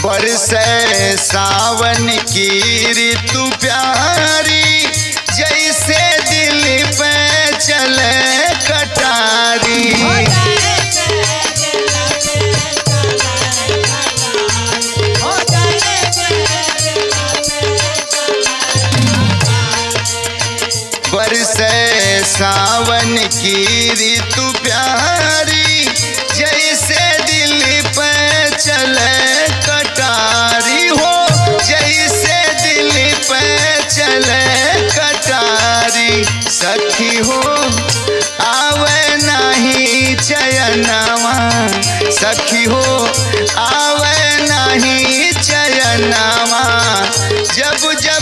बरसे सावन की ऋतु प्यारी, जैसे दिल पे चले कटारी। बरसे सावन की ऋतु प्यारी, जैसे दिल पे चले कटारी हो, जैसे दिल पे चले कटारी। सखी हो आवे नहीं चयनवा, सखी हो आवे नहीं चयनवा, जब जब